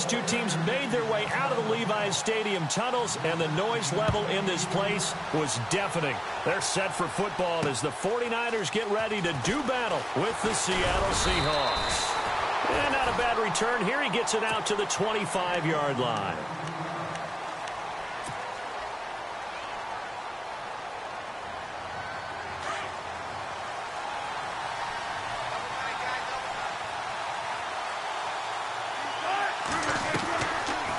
two teams made their way out of the Levi's Stadium tunnels, and the noise level in this place was deafening. They're set for football as the 49ers get ready to do battle with the Seattle Seahawks. And not a bad return here. He gets it out to the 25-yard line.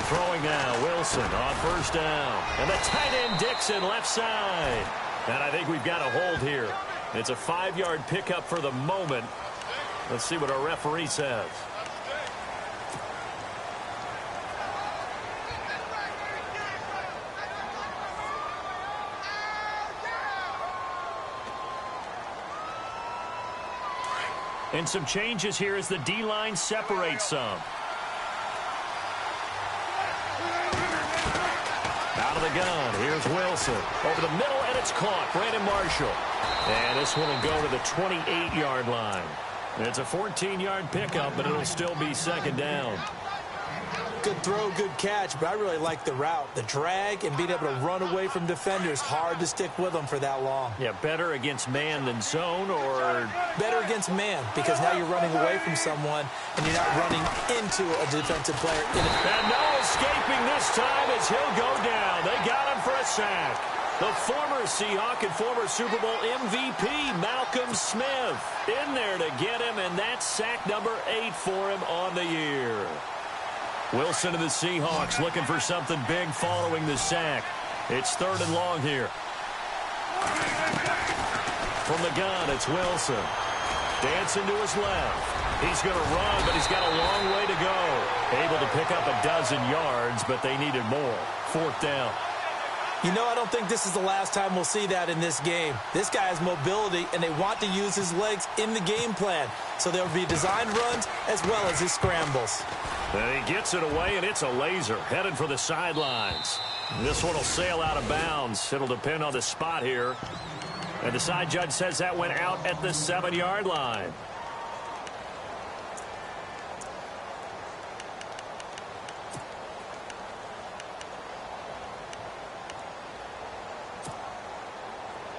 Throwing now, Wilson on first down. And the tight end Dixon left side. And I think we've got a hold here. It's a 5-yard pickup for the moment. Let's see what our referee says. And some changes here as the D-line separates some. Out of the gun, here's Wilson. Over the middle, and it's caught. Brandon Marshall. And this one will go to the 28-yard line. It's a 14-yard pickup, but it'll still be second down. Good throw, good catch, but I really like the route. The drag and being able to run away from defenders. Hard to stick with them for that long. Yeah, better against man than zone, or? Better against man, because now you're running away from someone, and you're not running into a defensive player. And no escaping this time as he'll go down. They got him for a sack. The former Seahawk and former Super Bowl MVP, Malcolm Smith, in there to get him, and that's sack number 8 for him on the year. Wilson and the Seahawks looking for something big following the sack. It's 3rd and long here. From the gun, it's Wilson. Dancing to his left. He's going to run, but he's got a long way to go. Able to pick up a dozen yards, but they needed more. 4th down. You know, I don't think this is the last time we'll see that in this game. This guy has mobility, and they want to use his legs in the game plan. So there will be designed runs as well as his scrambles. And he gets it away, and it's a laser headed for the sidelines. This one will sail out of bounds. It'll depend on the spot here. And the side judge says that went out at the 7-yard line.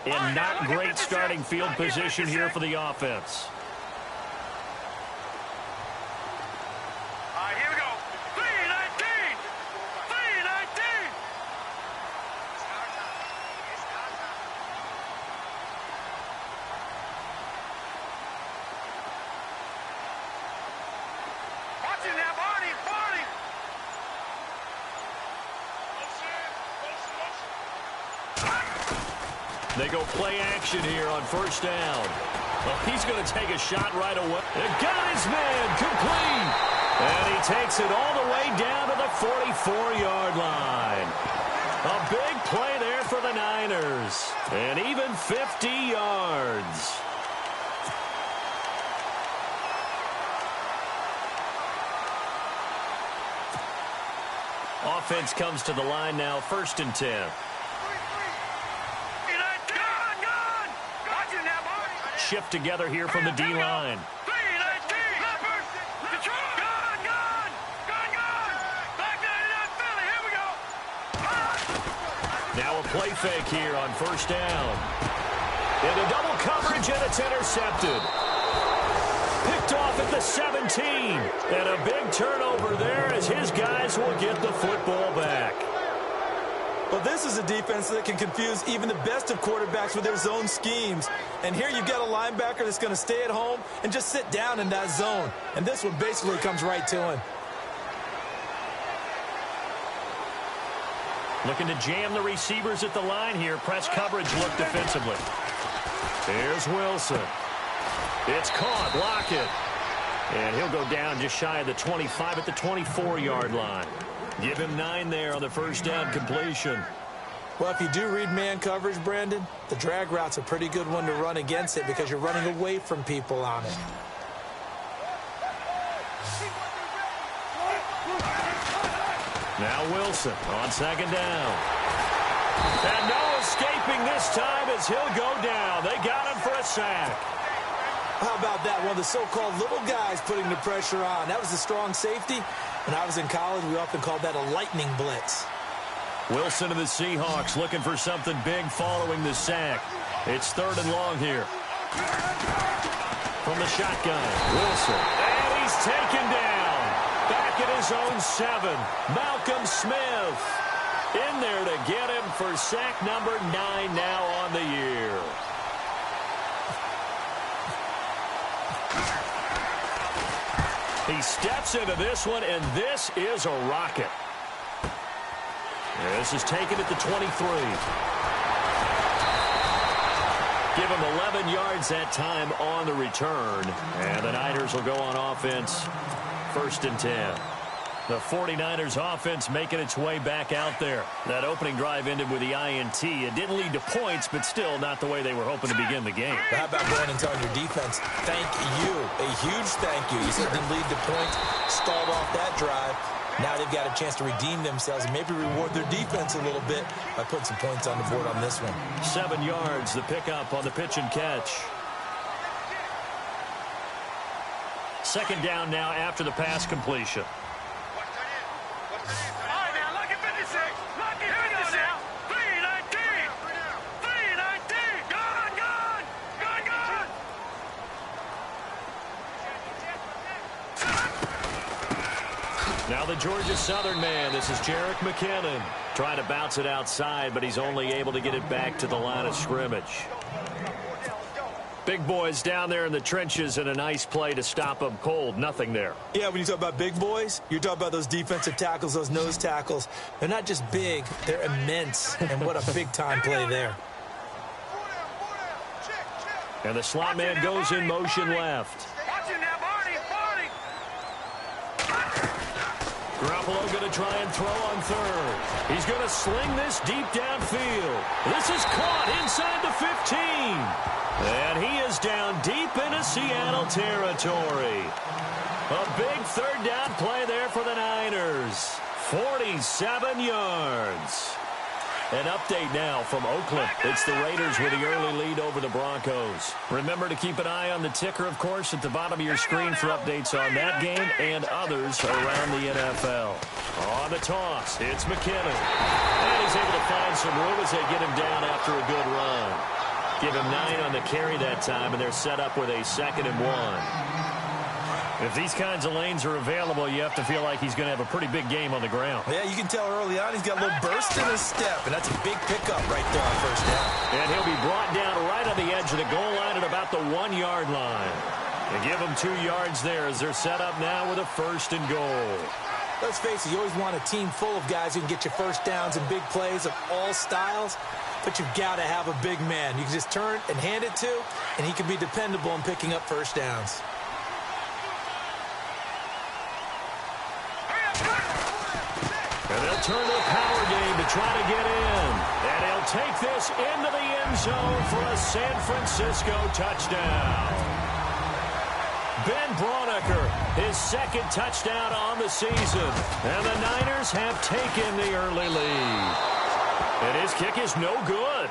In not great starting field position here for the offense. Here we go. 3-19. 3-19. Watching that, Barney. Barney. They go play action here on first down. Well, he's going to take a shot right away. They got his man complete. And he takes it all the way down to the 44-yard line. A big play there for the Niners. And even 50 yards. Offense comes to the line now, 1st and 10. Shift together here from the D-line. Now a play fake here on first down. Into double coverage, and it's intercepted. Picked off at the 17. And a big turnover there as his guys will get the football back. Well, this is a defense that can confuse even the best of quarterbacks with their zone schemes. And here you've got a linebacker that's going to stay at home and just sit down in that zone. And this one basically comes right to him. Looking to jam the receivers at the line here. Press coverage look defensively. Here's Wilson. It's caught. Block it. And he'll go down just shy of the 25 at the 24-yard line. Give him 9 there on the first down completion. Well, if you do read man coverage, Brandon, the drag route's a pretty good one to run against it because you're running away from people on it. Now Wilson on second down. And no escaping this time as he'll go down. They got him for a sack. How about that? One of the so-called little guys putting the pressure on. That was the strong safety. When I was in college, we often called that a lightning blitz. Wilson and the Seahawks looking for something big following the sack. It's 3rd and long here. From the shotgun, Wilson. And he's taken down. Back at his own 7. Malcolm Smith in there to get him for sack number 9 now on the year. He steps into this one, and this is a rocket. This is taken at the 23. Give him 11 yards that time on the return. And the Niners will go on offense, 1st and 10. The 49ers offense making its way back out there. That opening drive ended with the INT. It didn't lead to points, but still not the way they were hoping to begin the game. How about going and telling your defense, thank you, a huge thank you. You said it didn't lead to points, stalled off that drive. Now they've got a chance to redeem themselves and maybe reward their defense a little bit by putting some points on the board on this one. 7 yards, the pickup on the pitch and catch. 2nd down now after the pass completion. Now the Georgia Southern man, this is Jerick McKinnon. Trying to bounce it outside, but he's only able to get it back to the line of scrimmage. Big boys down there in the trenches, and a nice play to stop them cold. Nothing there. Yeah, when you talk about big boys, you're talking about those defensive tackles, those nose tackles. They're not just big, they're immense. And what a big-time play there. And the slot man goes in motion left. Garoppolo going to try and throw on 3rd. He's going to sling this deep downfield. This is caught inside the 15. And he is down deep into Seattle territory. A big 3rd down play there for the Niners. 47 yards. An update now from Oakland. It's the Raiders with the early lead over the Broncos. Remember to keep an eye on the ticker, of course, at the bottom of your screen for updates on that game and others around the NFL. On the toss, it's McKinnon. And he's able to find some room as they get him down after a good run. Give him 9 on the carry that time, and they're set up with a 2nd and 1. If these kinds of lanes are available, you have to feel like he's going to have a pretty big game on the ground. Yeah, you can tell early on he's got a little burst in his step, and that's a big pickup right there on 1st down. And he'll be brought down right on the edge of the goal line at about the 1-yard line. They give him 2 yards there as they're set up now with a 1st and goal. Let's face it, you always want a team full of guys who can get you first downs and big plays of all styles, but you've got to have a big man. You can just turn and hand it to, and he can be dependable in picking up first downs. And they'll turn to the power game to try to get in. And he'll take this into the end zone for a San Francisco touchdown. Ben Braunecker, his 2nd touchdown on the season. And the Niners have taken the early lead. And his kick is no good.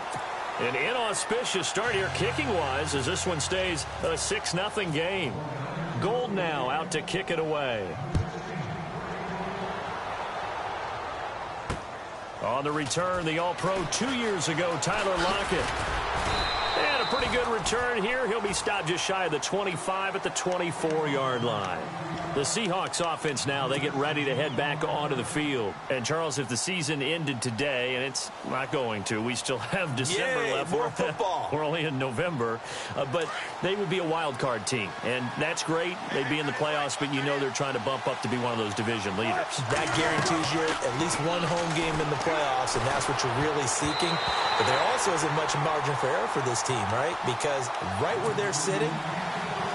An inauspicious start here kicking-wise as this one stays a 6-0 game. Gold now out to kick it away. On the return, the All-Pro 2 years ago, Tyler Lockett. And a pretty good return here. He'll be stopped just shy of the 25 at the 24-yard line. The Seahawks offense now, they get ready to head back onto the field. And, Charles, if the season ended today, and it's not going to, we still have December left. More football. We're only in November. But they would be a wild card team. And that's great. They'd be in the playoffs, but you know they're trying to bump up to be one of those division leaders. That guarantees you at least one home game in the playoffs, and that's what you're really seeking. But there also isn't much margin for error for this team, right? Because right where they're sitting,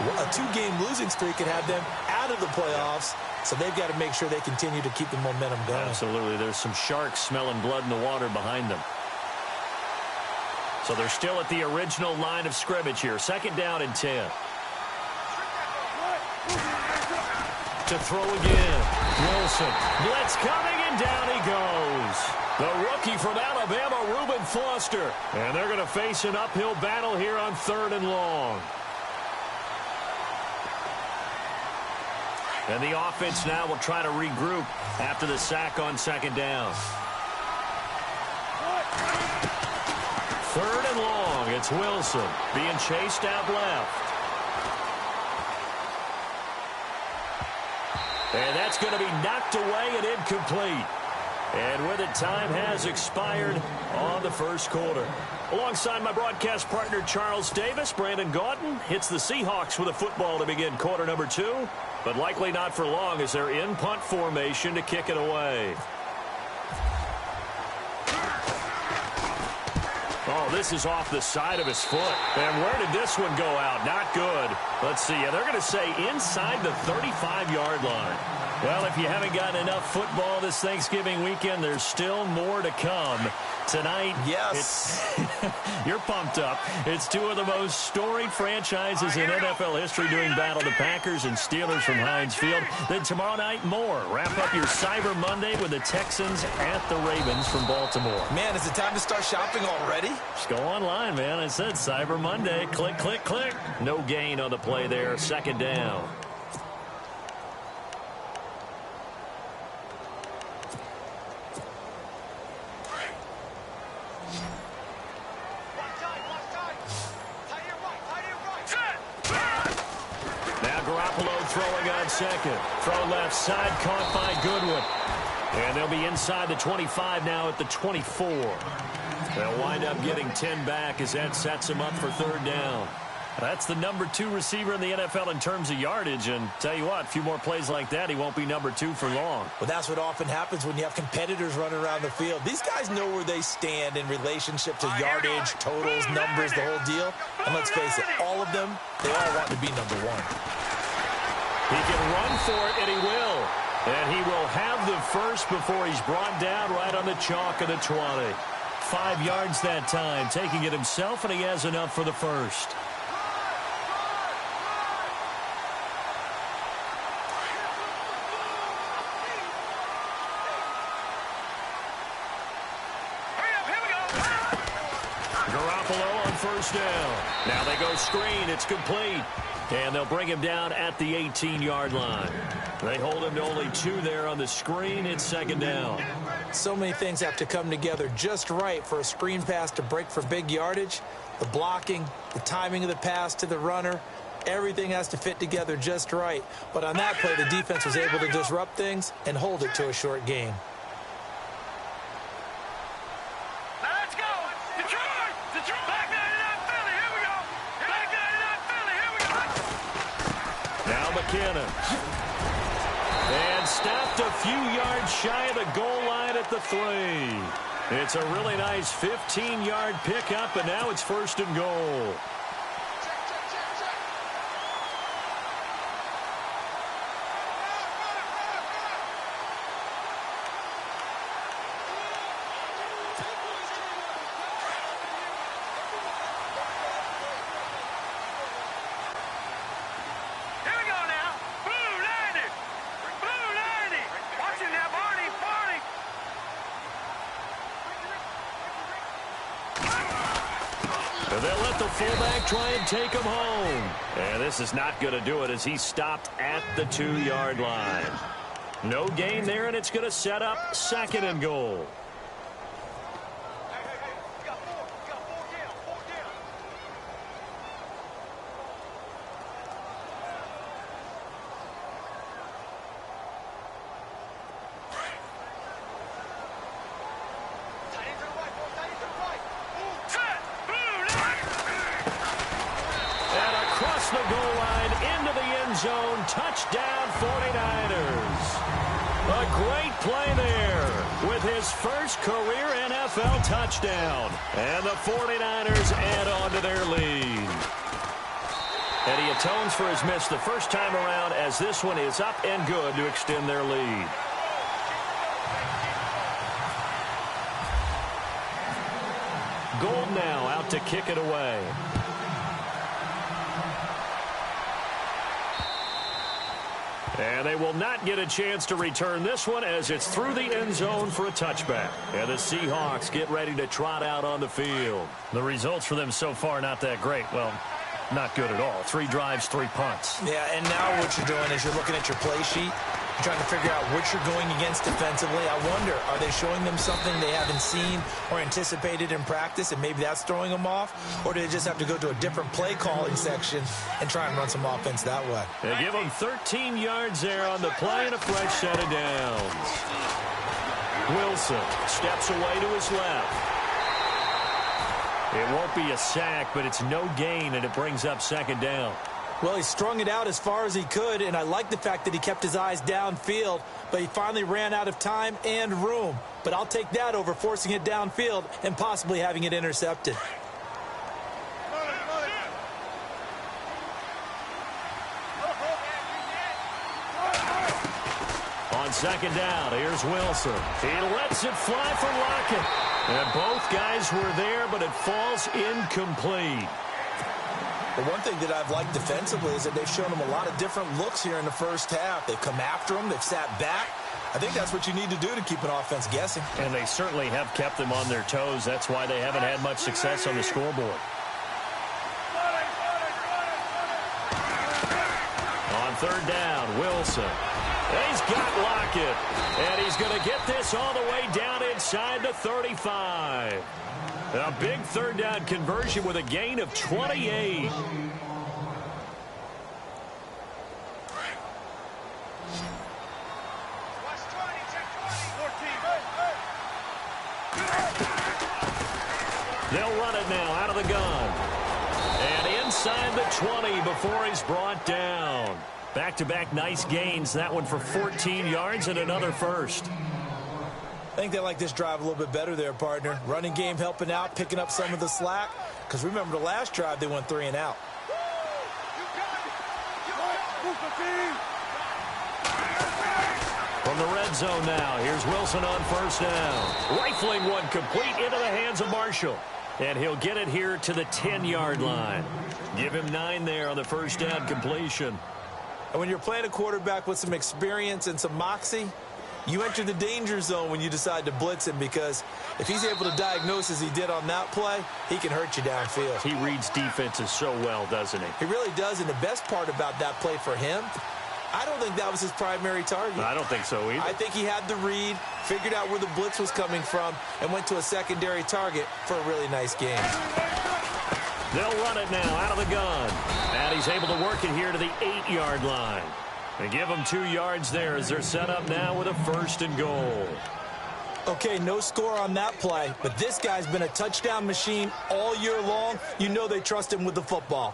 a 2-game losing streak could have them out of the playoffs, so they've got to make sure they continue to keep the momentum going. Absolutely. There's some sharks smelling blood in the water behind them. So they're still at the original line of scrimmage here. 2nd down and 10. To throw again. Wilson. Blitz coming, and down he goes. The rookie from Alabama, Reuben Foster. And they're going to face an uphill battle here on 3rd and long. And the offense now will try to regroup after the sack on second down. Third and long. It's Wilson being chased out left. And that's going to be knocked away and incomplete. And with it, time has expired on the first quarter. Alongside my broadcast partner, Charles Davis, Brandon Gaudin hits the Seahawks with a football to begin quarter number 2, but likely not for long as they're in punt formation to kick it away. Oh, this is off the side of his foot. And where did this one go out? Not good. Let's see. Yeah, they're going to say inside the 35-yard line. Well, if you haven't gotten enough football this Thanksgiving weekend, there's still more to come. Tonight, yes, you're pumped up. It's two of the most storied franchises in NFL history doing battle, the Packers and Steelers from Heinz Field. Then tomorrow night, more. Wrap up your Cyber Monday with the Texans at the Ravens from Baltimore. Man, is it time to start shopping already? Just go online, man. I said Cyber Monday. Click, click, click. No gain on the play there. Second down. Throwing on second. Throw left side, caught by Goodwin. And they'll be inside the 25 now at the 24. They'll wind up getting 10 back as that sets them up for third down. That's the number 2 receiver in the NFL in terms of yardage. And tell you what, a few more plays like that, he won't be number 2 for long. Well, that's what often happens when you have competitors running around the field. These guys know where they stand in relationship to yardage, totals, numbers, the whole deal. And let's face it, all of them, they all want to be number 1. He can run for it, and he will. And he will have the first before he's brought down right on the chalk of the 20. 5 yards that time, taking it himself, and he has enough for the first. Garoppolo on first down. Now they go screen. It's complete. And they'll bring him down at the 18-yard line. They hold him to only 2 there on the screen. It's second down. So many things have to come together just right for a screen pass to break for big yardage. The blocking, the timing of the pass to the runner, everything has to fit together just right. But on that play, the defense was able to disrupt things and hold it to a short game. And stopped a few yards shy of the goal line at the 3. It's a really nice 15-yard pickup, and now it's first and goal. They'll let the fullback try and take him home. And this is not going to do it as he's stopped at the 2-yard line. No gain there, and it's going to set up second and goal. Touchdown 49ers. A great play there with his first career NFL touchdown. And the 49ers add on to their lead. And he atones for his miss the first time around as this one is up and good to extend their lead. Gold now out to kick it away. And they will not get a chance to return this one as it's through the end zone for a touchback. And the Seahawks get ready to trot out on the field. The results for them so far not that great. Well, Not good at all. 3 drives, 3 punts. Yeah, and now what you're doing is you're looking at your play sheet. You're trying to figure out what you're going against defensively. I wonder, are they showing them something they haven't seen or anticipated in practice, and maybe that's throwing them off? Or do they just have to go to a different play calling section and try and run some offense that way? They give them 13 yards there on the play and a fresh set of downs. Wilson steps away to his left. It won't be a sack, but it's no gain, and it brings up 2nd down. Well, he strung it out as far as he could, and I like the fact that he kept his eyes downfield, but he finally ran out of time and room. But I'll take that over forcing it downfield and possibly having it intercepted. On 2nd down, here's Wilson. He lets it fly for Lockett. And both guys were there, but it falls incomplete. The one thing that I've liked defensively is that they've shown him a lot of different looks here in the first half. They've come after him. They've sat back. I think that's what you need to do to keep an offense guessing. And they certainly have kept them on their toes. That's why they haven't had much success on the scoreboard. On 3rd down, Wilson. He's got Lockett. And he's going to get this all the way down inside the 35. A big 3rd down conversion with a gain of 28. They'll run it now out of the gun. And inside the 20 before he's brought down. Back-to-back nice gains. That one for 14 yards and another first. I think they like this drive a little bit better there, partner. Running game helping out, picking up some of the slack. Because remember the last drive, they went 3 and out. From the red zone now, here's Wilson on 1st down. Rifling one complete into the hands of Marshall. And he'll get it here to the 10-yard line. Give him 9 there on the 1st down completion. And when you're playing a quarterback with some experience and some moxie, you enter the danger zone when you decide to blitz him, because if he's able to diagnose as he did on that play, he can hurt you downfield. He reads defenses so well, doesn't he? He really does, and the best part about that play for him, I don't think that was his primary target. I don't think so either. I think he had the read, figured out where the blitz was coming from, and went to a secondary target for a really nice game. They'll run it now out of the gun. And he's able to work it here to the 8-yard line. They give them 2 yards there as they're set up now with a 1st and goal. Okay, no score on that play, but this guy's been a touchdown machine all year long. You know they trust him with the football.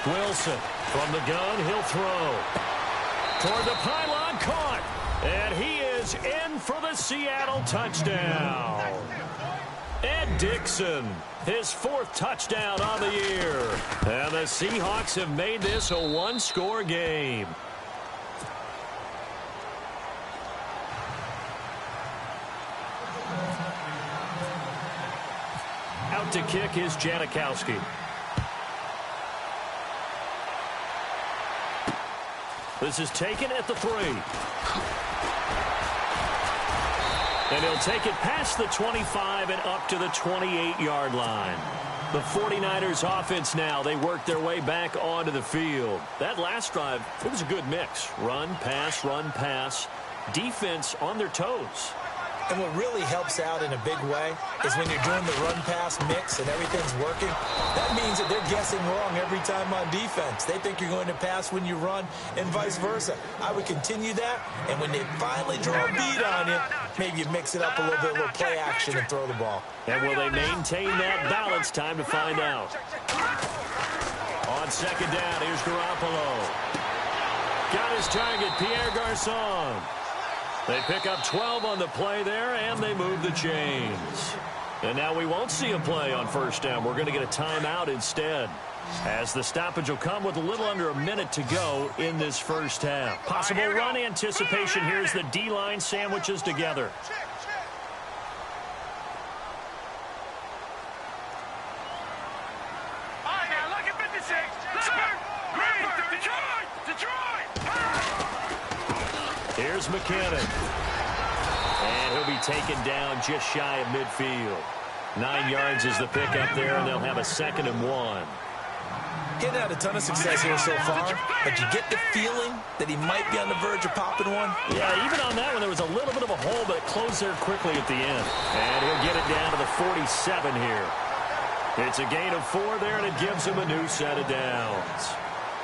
Wilson from the gun, he'll throw. Toward the pylon, caught. And he is in for the Seattle touchdown. Ed Dixon, his 4th touchdown on the year. And the Seahawks have made this a 1-score game. Out to kick is Janikowski. This is taken at the 3. And he'll take it past the 25 and up to the 28-yard line. The 49ers offense now, they work their way back onto the field. That last drive, it was a good mix. Run, pass, defense on their toes. And what really helps out in a big way is when you're doing the run-pass mix and everything's working, that means that they're guessing wrong every time on defense. They think you're going to pass when you run and vice versa. I would continue that, and when they finally draw a beat on you, maybe you mix it up a little bit, a little play action, and throw the ball. And will they maintain that balance? Time to find out. On 2nd down, here's Garoppolo. Got his target, Pierre Garçon. They pick up 12 on the play there, and they move the chains. And now we won't see a play on 1st down. We're going to get a timeout instead, as the stoppage will come with a little under a minute to go in this 1st half. Possible run anticipation. Here's the D-line sandwiches together. Here's McKinnon. And he'll be taken down just shy of midfield. 9 yards is the pickup there, and they'll have a 2nd and 1. He's had a ton of success here so far, but you get the feeling that he might be on the verge of popping one. Yeah, even on that one, there was a little bit of a hole, but it closed there quickly at the end. And he'll get it down to the 47 here. It's a gain of 4 there, and it gives him a new set of downs.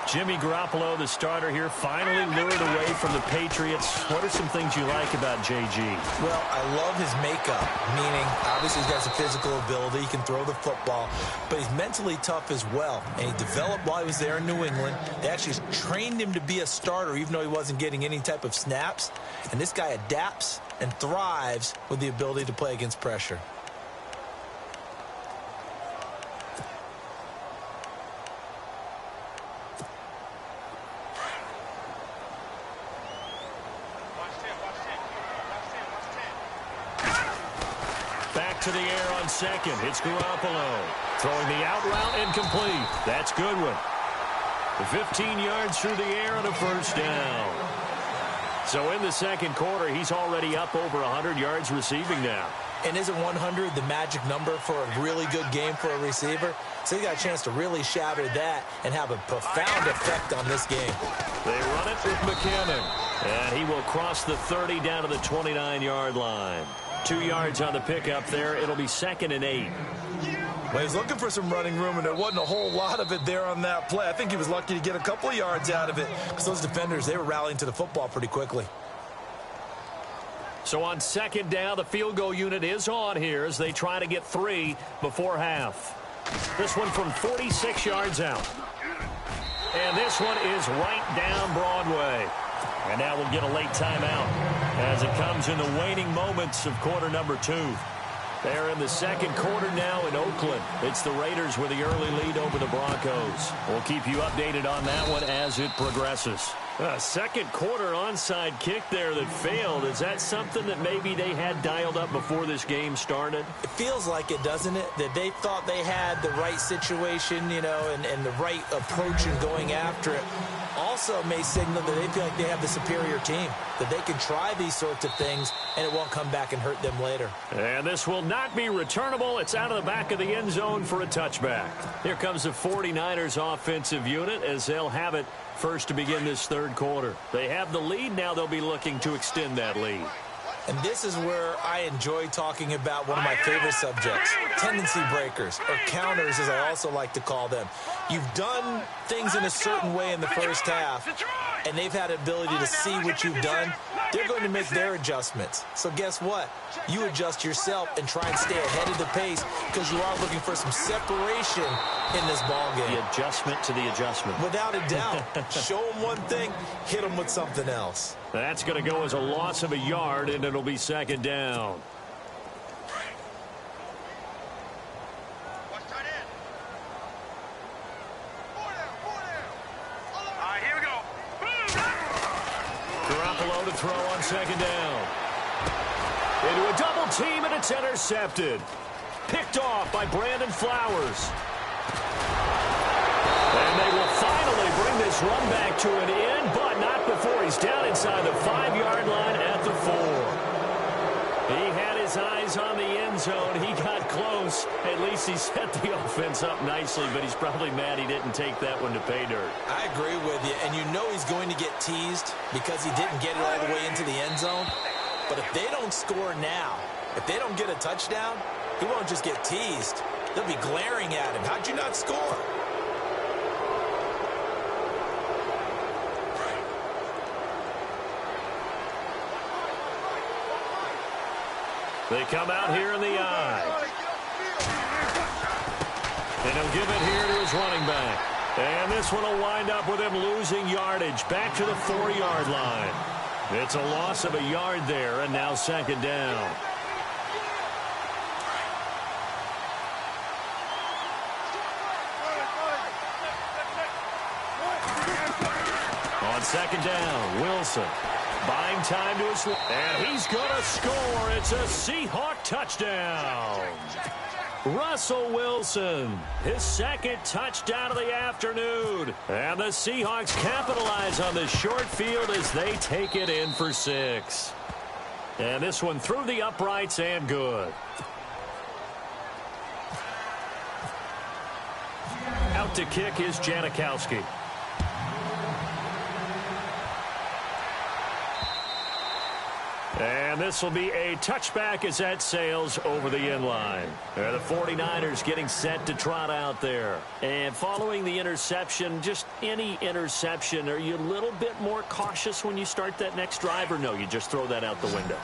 Jimmy Garoppolo, the starter here, finally lured away from the Patriots. What are some things you like about J.G.? Well, I love his makeup, meaning obviously he's got some physical ability. He can throw the football, but he's mentally tough as well. And he developed while he was there in New England. They actually trained him to be a starter even though he wasn't getting any type of snaps. And this guy adapts and thrives with the ability to play against pressure. To the air on 2nd. It's Garoppolo. Throwing the out route incomplete. That's Goodwin. 15 yards through the air and a 1st down. So in the 2nd quarter, he's already up over 100 yards receiving now. And isn't 100 the magic number for a really good game for a receiver? So he got a chance to really shatter that and have a profound effect on this game. They run it with McKinnon. And he will cross the 30 down to the 29-yard line. 2 yards on the pickup there. It'll be 2nd and 8. Well, he was looking for some running room, and there wasn't a whole lot of it there on that play. I think he was lucky to get a couple of yards out of it because those defenders, they were rallying to the football pretty quickly. So on 2nd down, the field goal unit is on here as they try to get 3 before half. This one from 46 yards out. And this one is right down Broadway. And now we'll get a late timeout as it comes in the waning moments of quarter number 2. They're in the 2nd quarter now in Oakland. It's the Raiders with the early lead over the Broncos. We'll keep you updated on that one as it progresses. A 2nd quarter onside kick there that failed. Is that something that maybe they had dialed up before this game started? It feels like it, doesn't it? That they thought they had the right situation, you know, and the right approach in going after it. Also may signal that they feel like they have the superior team, that they can try these sorts of things and it won't come back and hurt them later. And this will not be returnable. It's out of the back of the end zone for a touchback. Here comes the 49ers offensive unit as they'll have it first to begin this 3rd quarter. They have the lead. Now they'll be looking to extend that lead. And this is where I enjoy talking about one of my favorite subjects, tendency breakers, or counters as I also like to call them. You've done things in a certain way in the first half, and they've had the ability to see what you've done. They're going to make their adjustments. So guess what? You adjust yourself and try and stay ahead of the pace because you are looking for some separation in this ballgame. The adjustment to the adjustment. Without a doubt. Show them one thing, hit them with something else. That's going to go as a loss of a yard, and it'll be 2nd down. Here we go. Garoppolo to throw on 2nd down. Into a double team, and it's intercepted. Picked off by Brandon Flowers. And they will finally bring this run back to an end, but not before he's down inside the 5-yard line at the 4. He had his eyes on the end zone. He got close. At least he set the offense up nicely, but he's probably mad he didn't take that one to pay dirt. I agree with you, and you know he's going to get teased because he didn't get it all the way into the end zone. But if they don't score now, if they don't get a touchdown, he won't just get teased. They'll be glaring at him. How'd you not score? They come out here in the eye. And he'll give it here to his running back. And this one will wind up with him losing yardage back to the 4-yard line. It's a loss of a yard there, and now 2nd down. On 2nd down, Wilson. Buying time to his... And he's going to score. It's a Seahawk touchdown. Russell Wilson, his second touchdown of the afternoon. And the Seahawks capitalize on the short field as they take it in for 6. And this one through the uprights and good. Out to kick is Janikowski. And this will be a touchback as that sails over the end line. The 49ers getting set to trot out there. And following the interception, just any interception, are you a little bit more cautious when you start that next drive, or no, you just throw that out the window?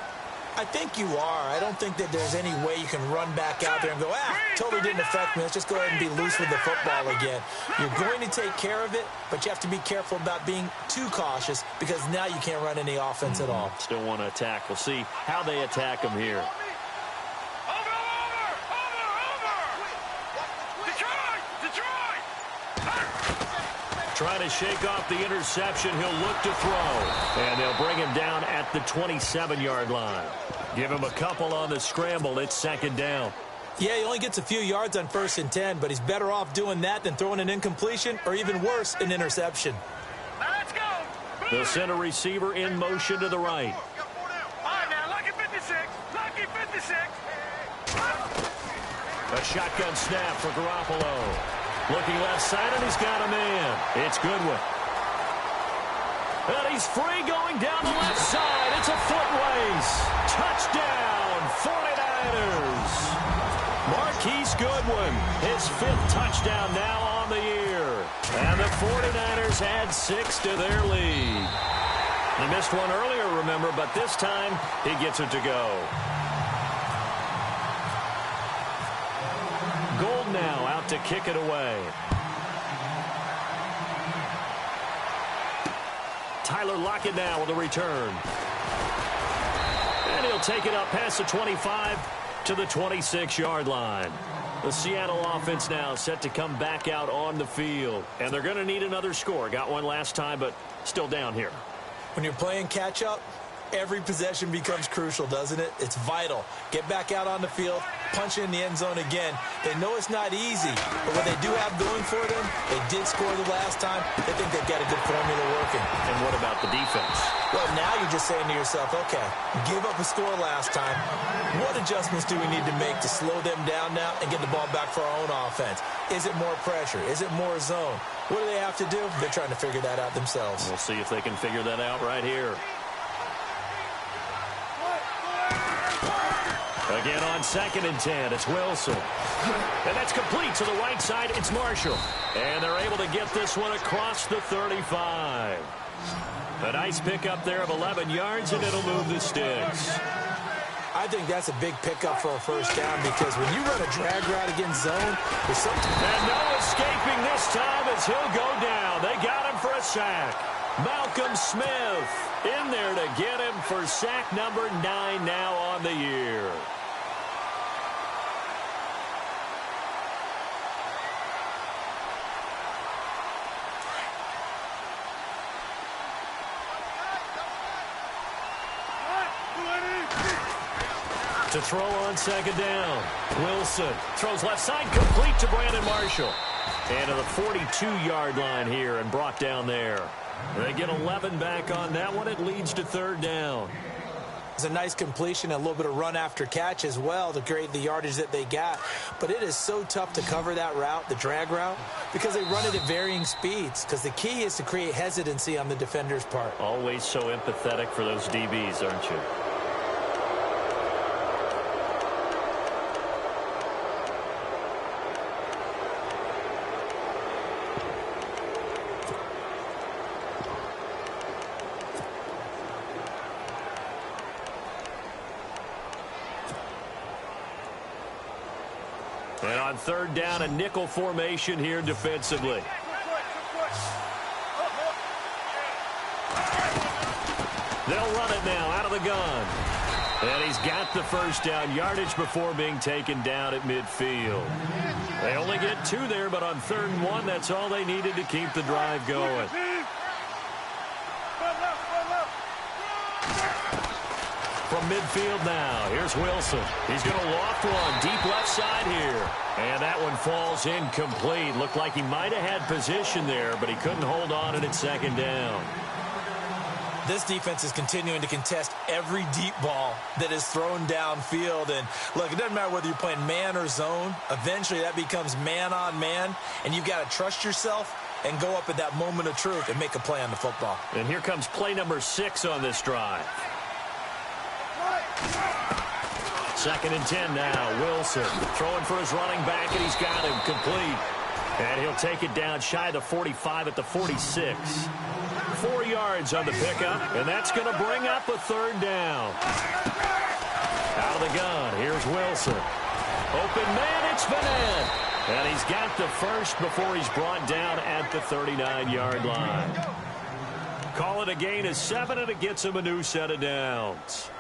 I think you are. I don't think that there's any way you can run back out there and go, totally didn't affect me. Let's just go ahead and be loose with the football again. You're going to take care of it, but you have to be careful about being too cautious because now you can't run any offense at all. Still want to attack. We'll see how they attack them here. Trying to shake off the interception. He'll look to throw. And they'll bring him down at the 27-yard line. Give him a couple on the scramble. It's second down. Yeah, he only gets a few yards on 1st and 10, but he's better off doing that than throwing an incompletion or even worse, an interception. Let's go. They'll send a receiver in motion to the right. All right, now, lucky 56. Lucky 56. A shotgun snap for Garoppolo. Looking left side, and he's got a man. It's Goodwin. And he's free going down the left side. It's a foot race. Touchdown, 49ers. Marquise Goodwin, his 5th touchdown now on the year. And the 49ers add 6 to their lead. They missed one earlier, remember, but this time he gets it to go. Gold now out to kick it away. Tyler Lockett now with a return. And he'll take it up past the 25 to the 26-yard line. The Seattle offense now set to come back out on the field. And they're going to need another score. Got one last time, but still down here. When you're playing catch-up, every possession becomes crucial, doesn't it? It's vital. Get back out on the field, punch in the end zone again. They know it's not easy, but what they do have going for them, they did score the last time. They think they've got a good formula working. And what about the defense? Well, now you're just saying to yourself, okay, give up a score last time. What adjustments do we need to make to slow them down now and get the ball back for our own offense? Is it more pressure? Is it more zone? What do they have to do? They're trying to figure that out themselves. We'll see if they can figure that out right here. Again on 2nd and 10, it's Wilson. And that's complete to the right side, it's Marshall. And they're able to get this one across the 35. A nice pickup there of 11 yards, and it'll move the sticks. I think that's a big pickup for a first down because when you run a drag route against zone, there's something. And no escaping this time as he'll go down. They got him for a sack. Malcolm Smith in there to get him for sack number 9 now on the year. To throw on 2nd down. Wilson throws left side, complete to Brandon Marshall. And to the 42-yard line here and brought down there. They get 11 back on that one. It leads to 3rd down. It's a nice completion, a little bit of run after catch as well to create the yardage that they got. But it is so tough to cover that route, the drag route, because they run it at varying speeds. Because the key is to create hesitancy on the defender's part. Always so empathetic for those DBs, aren't you? And on 3rd down, a nickel formation here defensively. They'll run it now out of the gun. And he's got the first down yardage before being taken down at midfield. They only get 2 there, but on 3rd and 1, that's all they needed to keep the drive going. From midfield now, here's Wilson. He's going to loft one deep left side here. And that one falls incomplete. Looked like he might have had position there, but he couldn't hold on and it's second down. This defense is continuing to contest every deep ball that is thrown downfield. And, look, it doesn't matter whether you're playing man or zone. Eventually, that becomes man-on-man, and you've got to trust yourself and go up at that moment of truth and make a play on the football. And here comes play number 6 on this drive. 2nd and 10 now. Wilson throwing for his running back, and he's got him complete. And he'll take it down shy of the 45 at the 46. 4 yards on the pickup, and that's going to bring up a 3rd down. Out of the gun, here's Wilson. Open man, it's Vanette. And he's got the first before he's brought down at the 39-yard line. Call it a gain of 7, and it gets him a new set of downs.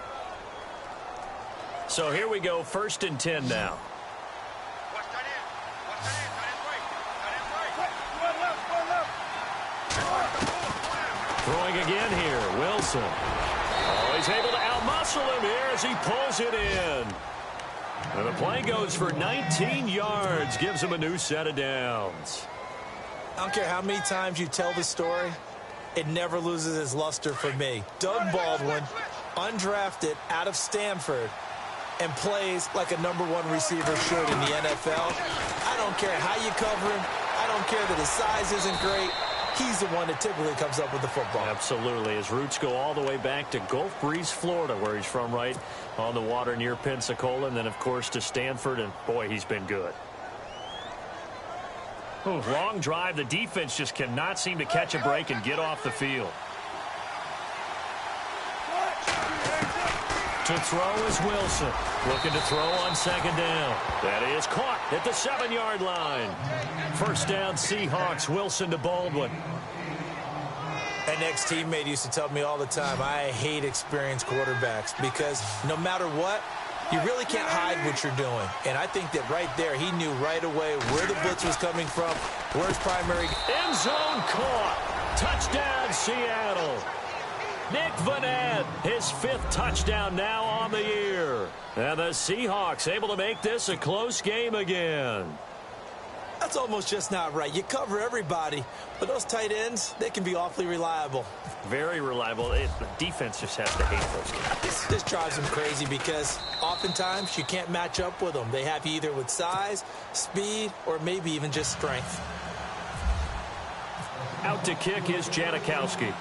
So here we go, 1st and 10 now. Throwing again here, Wilson. Oh, he's able to outmuscle him here as he pulls it in. And the play goes for 19 yards, gives him a new set of downs. I don't care how many times you tell the story, it never loses its luster for me. Doug Baldwin, undrafted out of Stanford, and plays like a #1 receiver should in the NFL. I don't care how you cover him. I don't care that his size isn't great. He's the one that typically comes up with the football. Absolutely. His roots go all the way back to Gulf Breeze, Florida, where he's from, right on the water near Pensacola, and then, of course, to Stanford, and, boy, he's been good. Ooh, long drive. The defense just cannot seem to catch a break and get off the field. To throw is Wilson. Looking to throw on 2nd down. That is caught at the 7-yard line. 1st down, Seahawks. Wilson to Baldwin. An ex-teammate used to tell me all the time, I hate experienced quarterbacks because no matter what, you really can't hide what you're doing. And I think that right there, he knew right away where the blitz was coming from, where his primary. End zone caught. Touchdown, Seattle. Nick Vanette, his 5th touchdown now on the year. And the Seahawks able to make this a close game again. That's almost just not right. You cover everybody, but those tight ends, they can be awfully reliable. Very reliable. The defense just has to hate those guys. This drives them crazy because oftentimes you can't match up with them. They have you either with size, speed, or maybe even just strength. Out to kick is Janikowski.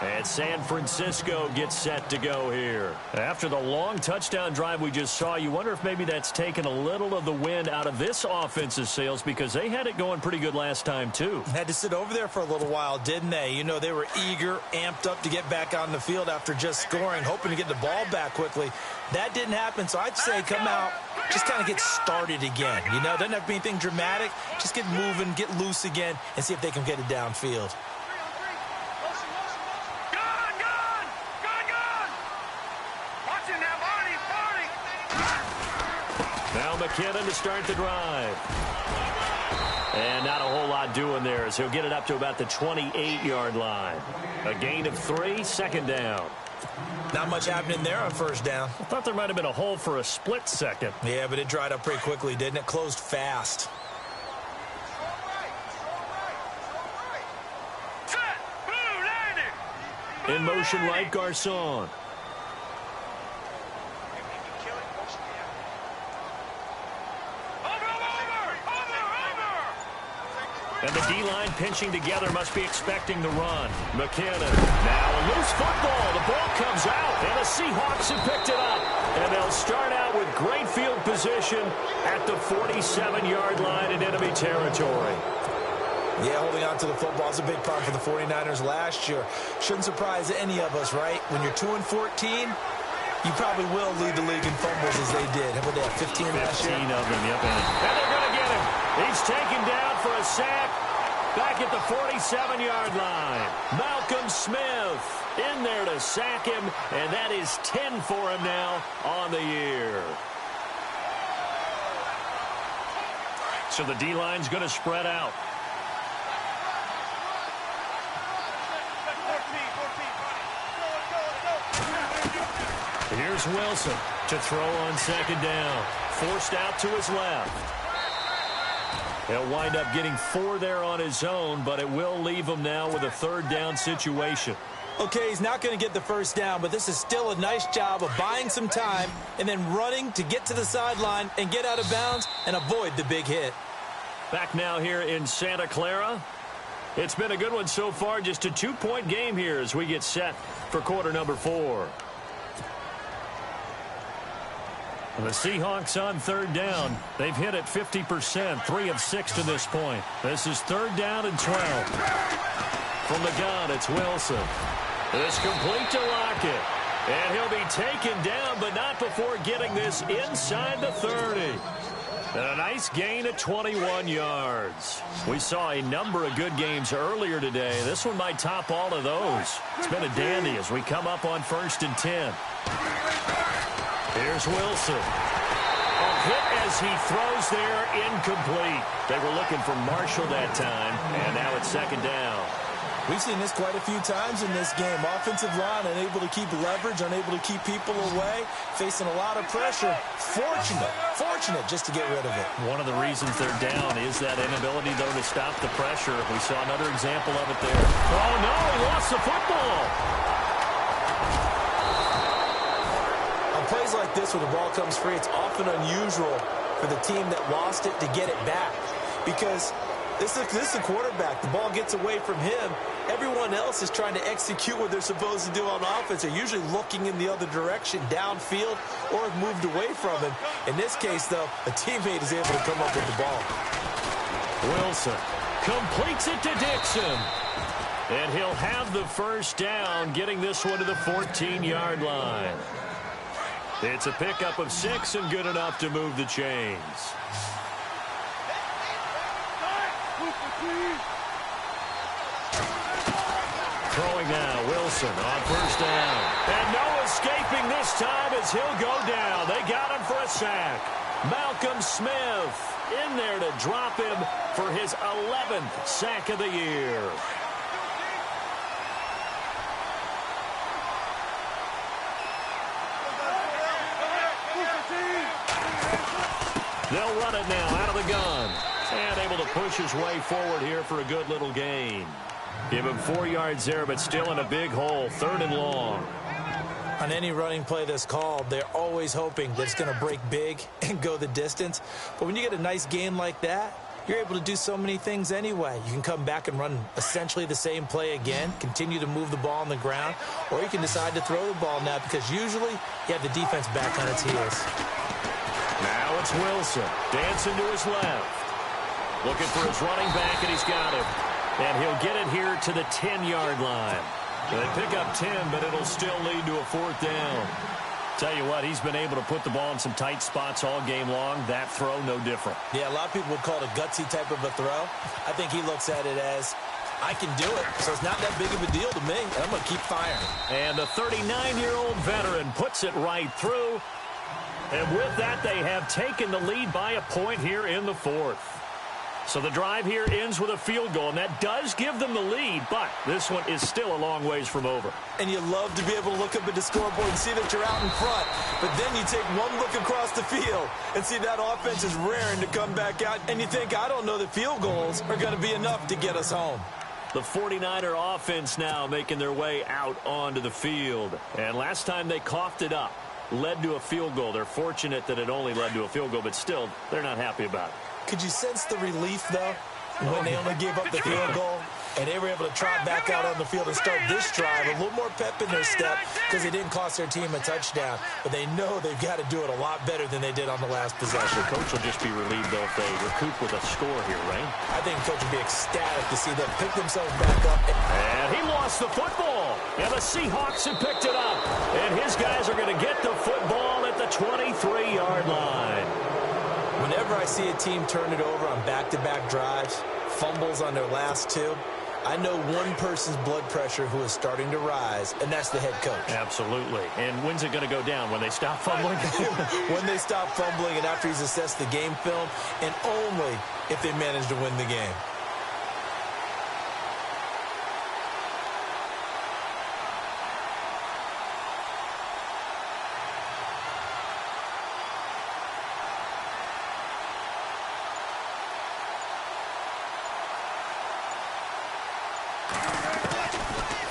And San Francisco gets set to go here. After the long touchdown drive we just saw, you wonder if maybe that's taken a little of the wind out of this offense's sails because they had it going pretty good last time, too. Had to sit over there for a little while, didn't they? You know, they were eager, amped up to get back on the field after just scoring, hoping to get the ball back quickly. That didn't happen, so I'd say come out, just kind of get started again. You know, doesn't have to be anything dramatic. Just get moving, get loose again, and see if they can get it downfield. Now McKinnon to start the drive. And not a whole lot doing there as he'll get it up to about the 28-yard line. A gain of 3, 2nd down. Not much happening there on 1st down. I thought there might have been a hole for a split second. Yeah, but it dried up pretty quickly, didn't it? Closed fast. In motion right, Garcon. And the D-line pinching together must be expecting the run. McKinnon. Now a loose football. The ball comes out, and the Seahawks have picked it up. And they'll start out with great field position at the 47-yard line in enemy territory. Yeah, holding on to the football is a big problem for the 49ers last year. Shouldn't surprise any of us, right? When you're 2-14, you probably will lead the league in fumbles as they did. How about that, 15 last year? 15 of them, yep. And they're going to get him. He's taken down for a sack back at the 47-yard line. Malcolm Smith in there to sack him, and that is 10 for him now on the year. So the D-line's going to spread out. Here's Wilson to throw on second down. Forced out to his left. He'll wind up getting 4 there on his own, but it will leave him now with a 3rd down situation. Okay, he's not going to get the first down, but this is still a nice job of buying some time and then running to get to the sideline and get out of bounds and avoid the big hit. Back now here in Santa Clara. It's been a good one so far. Just a 2-point game here as we get set for quarter number 4. And the Seahawks on 3rd down. They've hit it 50%, 3 of 6 to this point. This is 3rd down and 12. From the gun, it's Wilson. This complete to Lockett. And he'll be taken down, but not before getting this inside the 30. And a nice gain of 21 yards. We saw a number of good games earlier today. This one might top all of those. It's been a dandy as we come up on 1st and 10. Here's Wilson. A hit as he throws there, incomplete. They were looking for Marshall that time, and now it's 2nd down. We've seen this quite a few times in this game. Offensive line unable to keep leverage, unable to keep people away, facing a lot of pressure. Fortunate just to get rid of it. One of the reasons they're down is that inability, though, to stop the pressure. We saw another example of it there. Oh, no, he lost the football. On plays like this where the ball comes free, it's often unusual for the team that lost it to get it back because this is a quarterback. The ball gets away from him. Everyone else is trying to execute what they're supposed to do on offense. They're usually looking in the other direction, downfield, or have moved away from him. In this case, though, a teammate is able to come up with the ball. Wilson completes it to Dixon. And he'll have the 1st down, getting this one to the 14-yard line. It's a pickup of 6 and good enough to move the chains. Throwing now, Wilson on 1st down. And no escaping this time as he'll go down. They got him for a sack. Malcolm Smith in there to drop him for his 11th sack of the year. They'll run it now out of the gun. And able to push his way forward here for a good little gain. Give him 4 yards there, but still in a big hole. 3rd and long. On any running play that's called, they're always hoping that it's going to break big and go the distance. But when you get a nice game like that, you're able to do so many things anyway. You can come back and run essentially the same play again, continue to move the ball on the ground, or you can decide to throw the ball now because usually you have the defense back on its heels. Now it's Wilson. Dancing to his left. Looking for his running back, and he's got him. And he'll get it here to the 10-yard line. They pick up 10, but it'll still lead to a 4th down. Tell you what, he's been able to put the ball in some tight spots all game long. That throw, no different. Yeah, a lot of people would call it a gutsy type of a throw. I think he looks at it as, I can do it, so it's not that big of a deal to me, and I'm going to keep firing. And the 39-year-old veteran puts it right through. And with that, they have taken the lead by a point here in the 4th. So the drive here ends with a field goal, and that does give them the lead, but this one is still a long ways from over. And you love to be able to look up at the scoreboard and see that you're out in front, but then you take one look across the field and see that offense is raring to come back out, and you think, I don't know that field goals are going to be enough to get us home. The 49er offense now making their way out onto the field, and last time they coughed it up, led to a field goal. They're fortunate that it only led to a field goal, but still, they're not happy about it. Could you sense the relief, though, when they only gave up the field goal and they were able to trot back out on the field and start this drive, a little more pep in their step because it didn't cost their team a touchdown, but they know they've got to do it a lot better than they did on the last possession. The coach will just be relieved, though, if they recoup with a score here, right? I think the coach would be ecstatic to see them pick themselves back up. And he lost the football, and the Seahawks have picked it up, and his guys are going to get the football at the 23-yard line. Whenever I see a team turn it over on back-to-back drives, fumbles on their last 2, I know one person's blood pressure who is starting to rise, and that's the head coach. Absolutely. And when's it going to go down? When they stop fumbling? When they stop fumbling and after he's assessed the game film, and only if they manage to win the game.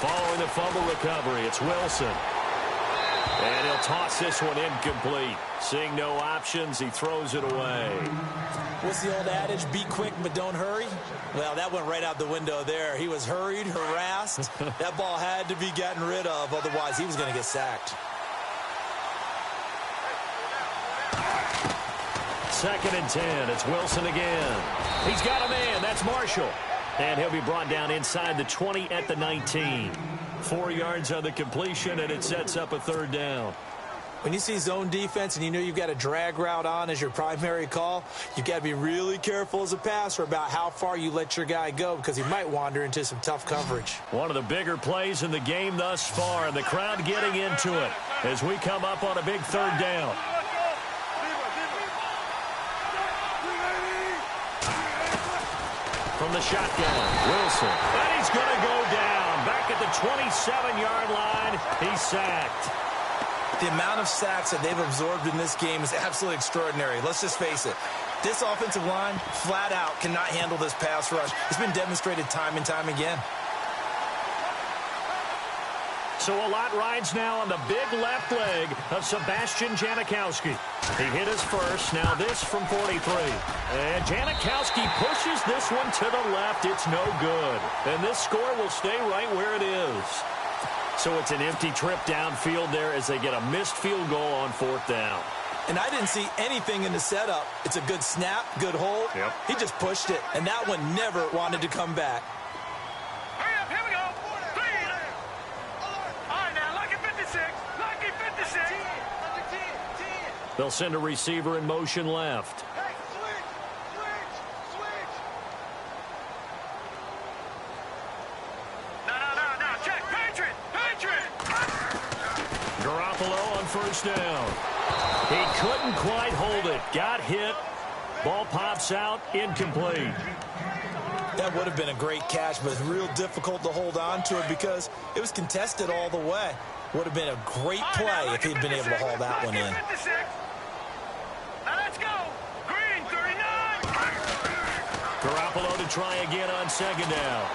Following the fumble recovery, it's Wilson. And he'll toss this one incomplete. Seeing no options, he throws it away. What's the old adage? Be quick, but don't hurry? Well, that went right out the window there. He was hurried, harassed. That ball had to be gotten rid of, otherwise he was going to get sacked. 2nd and 10. It's Wilson again. He's got a man. That's Marshall. And he'll be brought down inside the 20 at the 19. 4 yards on the completion, and it sets up a 3rd down. When you see zone defense and you know you've got a drag route on as your primary call, you've got to be really careful as a passer about how far you let your guy go because he might wander into some tough coverage. One of the bigger plays in the game thus far, and the crowd getting into it as we come up on a big 3rd down. From the shotgun, Wilson. And he's going to go down. Back at the 27-yard line, he's sacked. The amount of sacks that they've absorbed in this game is absolutely extraordinary. Let's just face it. This offensive line, flat out, cannot handle this pass rush. It's been demonstrated time and time again. So a lot rides now on the big left leg of Sebastian Janikowski. He hit his first, now this from 43. And Janikowski pushes this one to the left. It's no good. And this score will stay right where it is. So it's an empty trip downfield there as they get a missed field goal on 4th down. And I didn't see anything in the setup. It's a good snap, good hold. Yep. He just pushed it, and that one never wanted to come back. Hurry up, here we go. 3. All right, now, lucky 56. Lucky 56. They'll send a receiver in motion left. Hey, switch. No. Check. Patriot. Garoppolo on 1st down. He couldn't quite hold it. Got hit. Ball pops out. Incomplete. That would have been a great catch, but it's real difficult to hold on to it because it was contested all the way. Would have been a great play if he'd been able to haul that one in. 56. Now let's go. Green, 39. Garoppolo to try again on 2nd down.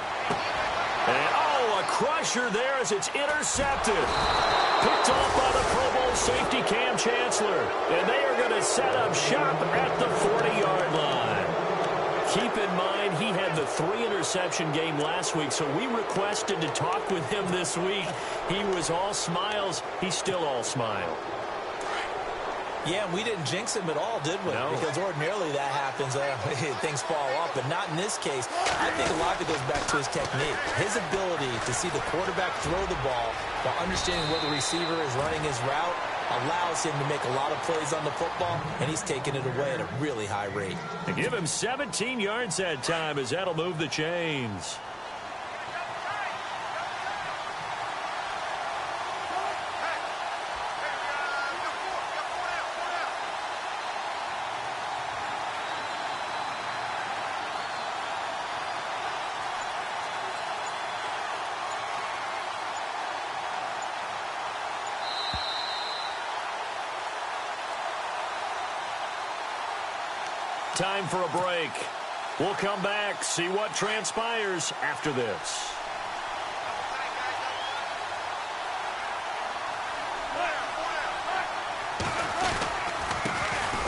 And, a crusher there as it's intercepted. Picked off by the Pro Bowl safety Cam Chancellor. And they are going to set up shop at the 40-yard line. Keep in mind, he had the 3-interception game last week, so we requested to talk with him this week. He was all smiles. He's still all smile. Yeah, we didn't jinx him at all, did we? No. Because ordinarily that happens. Things fall off, but not in this case. I think a lot of it goes back to his technique. His ability to see the quarterback throw the ball while understanding where the receiver is running his route allows him to make a lot of plays on the football, and he's taking it away at a really high rate. They give him 17 yards that time as that'll move the chains. Time for a break. We'll come back, see what transpires after this.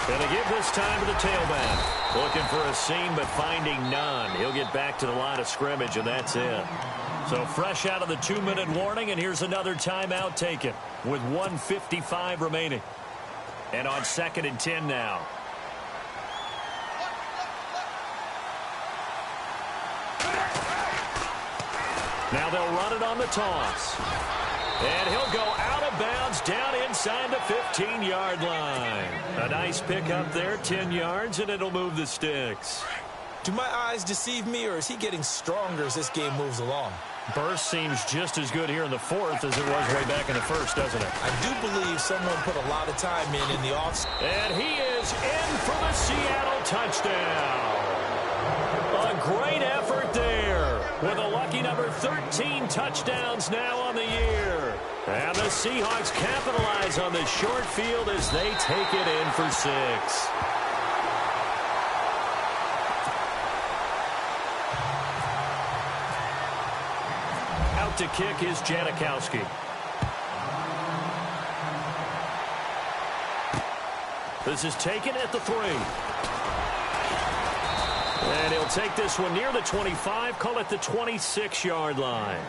And to give this time to the tailback. Looking for a seam, but finding none. He'll get back to the line of scrimmage, and that's it. So fresh out of the 2-minute warning, and here's another timeout taken with 1:55 remaining. And on 2nd and 10 now. Now they'll run it on the toss. And he'll go out of bounds down inside the 15-yard line. A nice pickup there, 10 yards, and it'll move the sticks. Do my eyes deceive me, or is he getting stronger as this game moves along? Burst seems just as good here in the 4th as it was way back in the 1st, doesn't it? I do believe someone put a lot of time in the offseason. And he is in for the Seattle touchdown. A great effort there with a lucky number 13 touchdowns now on the year. And the Seahawks capitalize on this short field as they take it in for 6. set to kick is Janikowski. This is taken at the 3. And he'll take this one near the 25, call it the 26-yard line.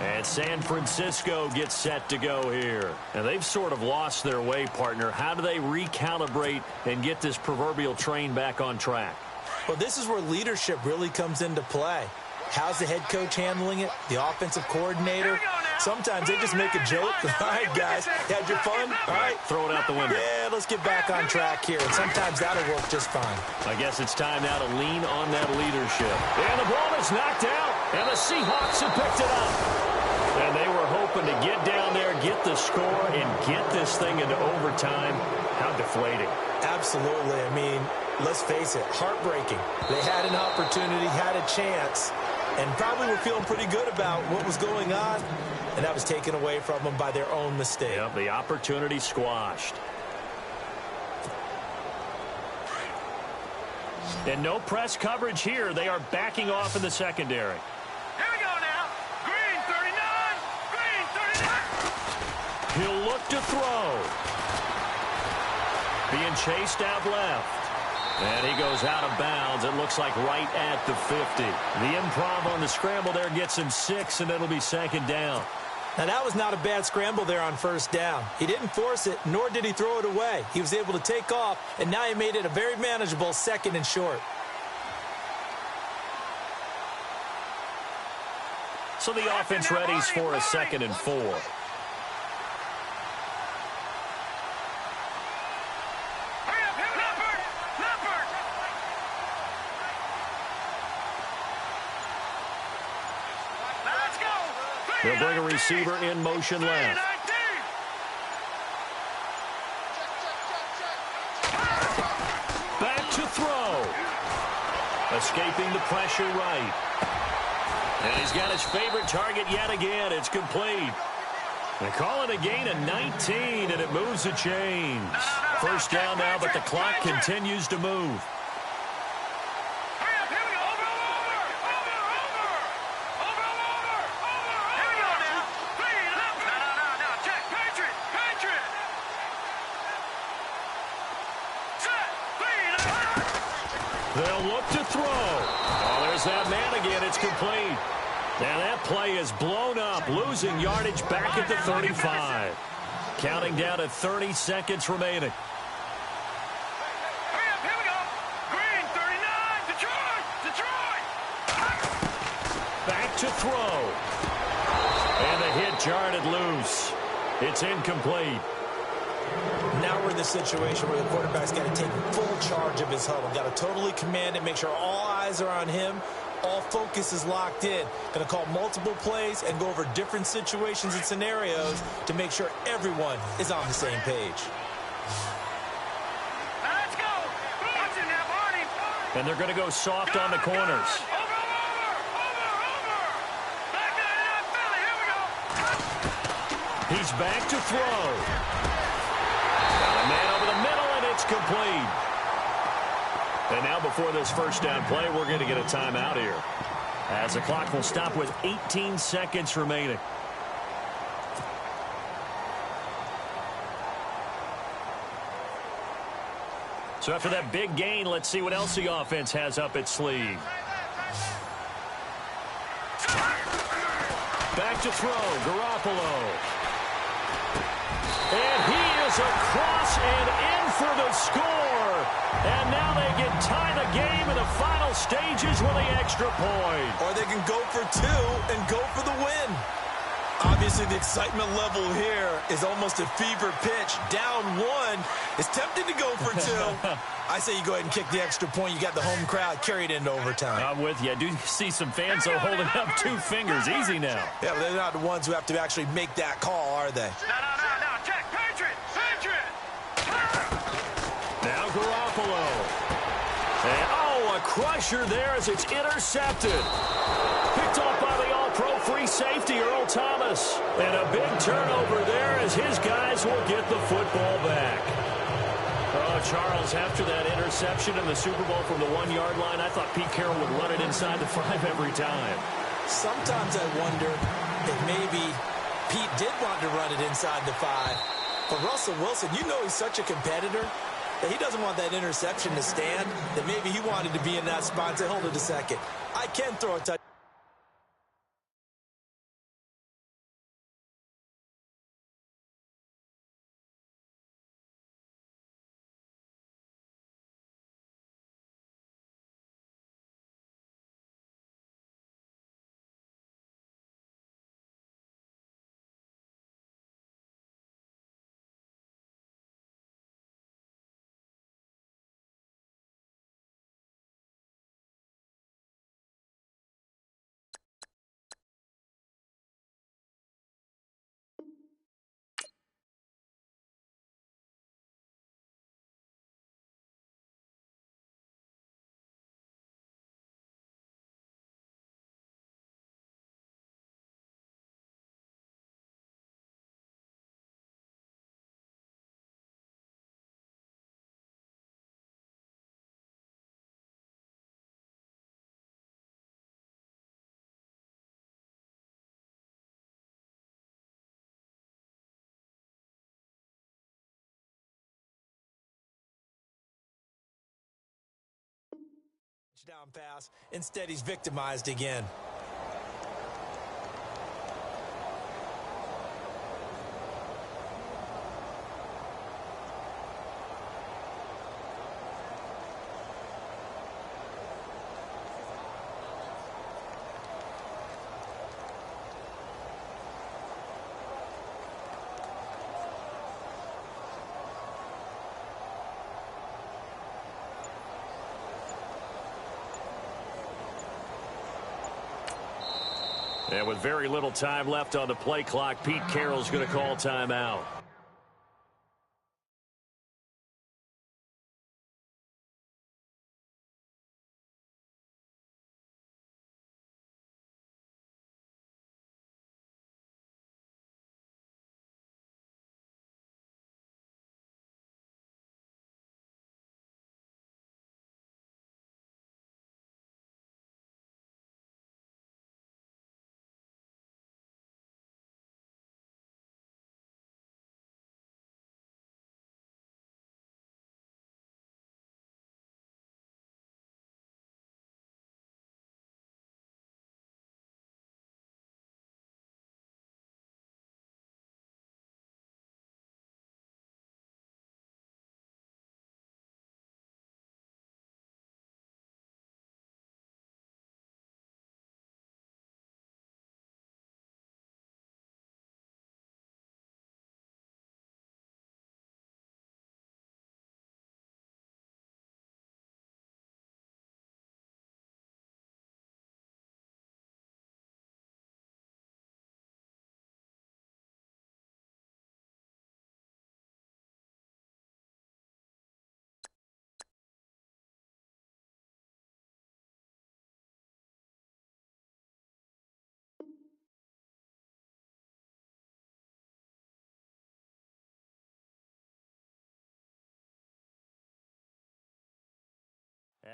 And San Francisco gets set to go here. And they've sort of lost their way, partner. How do they recalibrate and get this proverbial train back on track? Well, this is where leadership really comes into play. How's the head coach handling it? The offensive coordinator? Sometimes they just make a joke. All right, guys, had your fun? All right. Throw it out the window. Yeah, let's get back on track here. And sometimes that'll work just fine. I guess it's time now to lean on that leadership. And the ball is knocked out, and the Seahawks have picked it up. And they were hoping to get down there, get the score, and get this thing into overtime. How deflating. Absolutely. I mean, let's face it, heartbreaking. They had an opportunity, had a chance, and probably were feeling pretty good about what was going on, and that was taken away from them by their own mistake. Yep, the opportunity squashed. And no press coverage here. They are backing off in the secondary. Here we go now. Green 39. Green 39. He'll look to throw. Being chased out left. And he goes out of bounds. It looks like right at the 50. The improv on the scramble there gets him 6, and it'll be second down. Now, that was not a bad scramble there on first down. He didn't force it, nor did he throw it away. He was able to take off, and now he made it a very manageable 2nd and short. So the offense readies for a 2nd and 4. They'll bring a receiver in motion left. Back to throw. Escaping the pressure right. And he's got his favorite target yet again. It's complete. They call it a gain of 19, and it moves the chains. First down now, but the clock continues to move. They'll look to throw. Oh, there's that man again. It's complete. Now that play is blown up, losing yardage back at the 35. Counting down to 30 seconds remaining. Hurry up, here we go. Green 39, Detroit, Detroit. Back to throw. And the hit jarred it loose. It's incomplete. Now we're in the situation where the quarterback's got to take full charge of his huddle. Got to totally command it, make sure all eyes are on him. All focus is locked in. Going to call multiple plays and go over different situations and scenarios to make sure everyone is on the same page. Let's go. Watch it now, Barney. And they're going to go soft on the corners. Over. Back 99 Philly, here we go. He's back to throw. Got a man over the middle, and it's complete. And now before this first down play, we're going to get a timeout here, as the clock will stop with 18 seconds remaining. So after that big gain, let's see what else the offense has up its sleeve. Back to throw, Garoppolo. And he is across and in for the score. And now they can tie the game in the final stages with the extra point. Or they can go for 2 and go for the win. Obviously, the excitement level here is almost a fever pitch. Down 1. It's tempting to go for 2. I say you go ahead and kick the extra point. You got the home crowd carried into overtime. I'm with you. I do see some fans, though, holding up 2 fingers. Easy now. Yeah, but they're not the ones who have to actually make that call, are they? No. Check. Patriot. Now Garoppolo. And, a crusher there as it's intercepted. Picked off by the all-pro free safety, Earl Thomas. And a big turnover there as his guys will get the football back. Oh, Charles, after that interception in the Super Bowl from the 1-yard line, I thought Pete Carroll would run it inside the 5 every time. Sometimes I wonder if maybe Pete did want to run it inside the 5. But Russell Wilson, you know he's such a competitor that he doesn't want that interception to stand, that maybe he wanted to be in that spot and say, hold it a second. I can throw a touchdown. Down pass. Instead, he's victimized again. And with very little time left on the play clock, Pete Carroll's going to call timeout.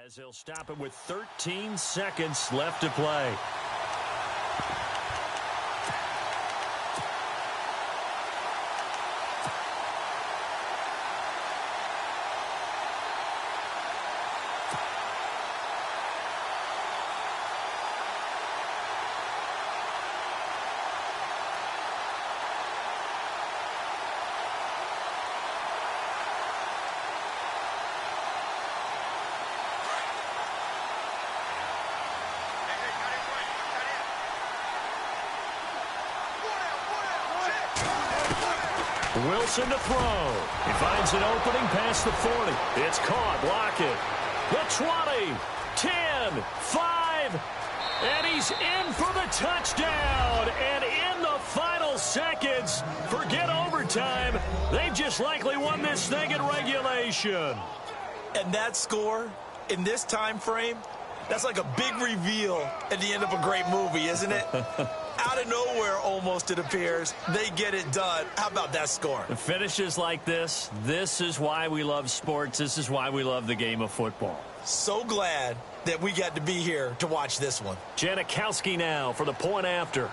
As he'll stop it with 13 seconds left to play. Wilson to throw. He finds an opening past the 40. It's caught. Lockett. The 20. 10. 5. And he's in for the touchdown. And in the final seconds, forget overtime. They've just likely won this thing in regulation. And that score in this time frame, that's like a big reveal at the end of a great movie, isn't it? Out of nowhere, almost, it appears. They get it done. How about that score? The finishes like this is why we love sports. This is why we love the game of football. So glad that we got to be here to watch this one. Janikowski now for the point after.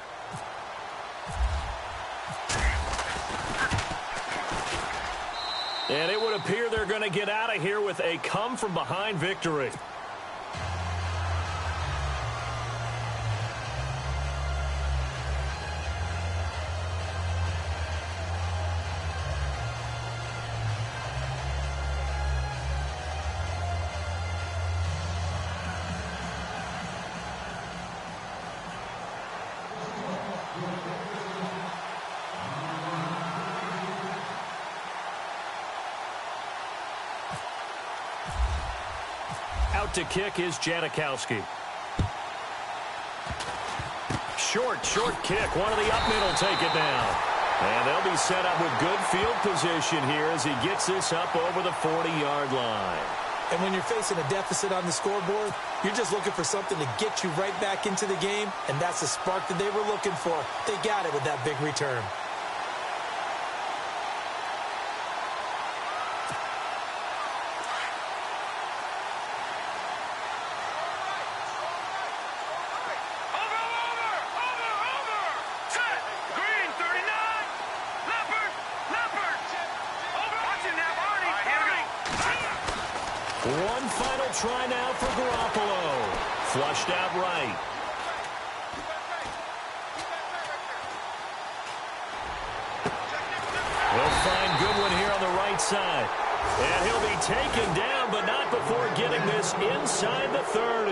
And it would appear they're going to get out of here with a come-from-behind victory. Out to kick is Janikowski. Short kick. One of the up middle take it down. And they'll be set up with good field position here as he gets this up over the 40-yard line. And when you're facing a deficit on the scoreboard, you're just looking for something to get you right back into the game, and that's the spark that they were looking for. They got it with that big return. One final try now for Garoppolo. Flushed out right. We'll find Goodwin here on the right side. And he'll be taken down, but not before getting this inside the 30.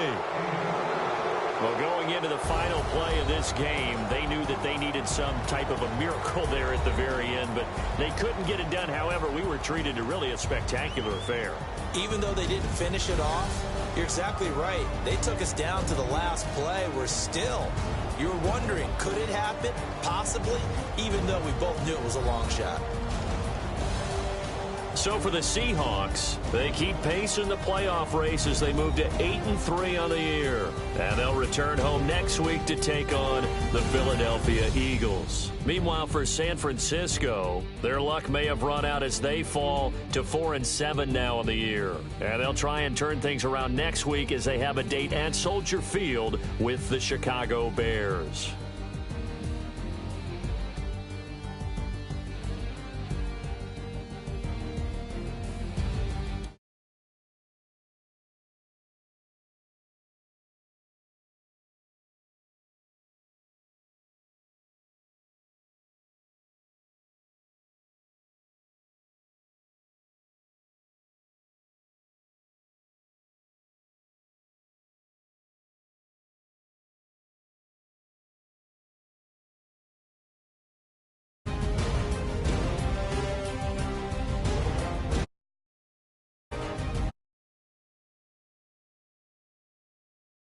Well, going into the final play of this game, they knew that they needed some type of a miracle there at the very end, but they couldn't get it done. However, we were treated to really a spectacular affair. Even though they didn't finish it off, you're exactly right. They took us down to the last play. You were wondering, could it happen? Possibly, even though we both knew it was a long shot. So for the Seahawks, they keep pace in the playoff race as they move to 8-3 on the year. And they'll return home next week to take on the Philadelphia Eagles. Meanwhile, for San Francisco, their luck may have run out as they fall to 4-7 now in the year. And they'll try and turn things around next week as they have a date at Soldier Field with the Chicago Bears.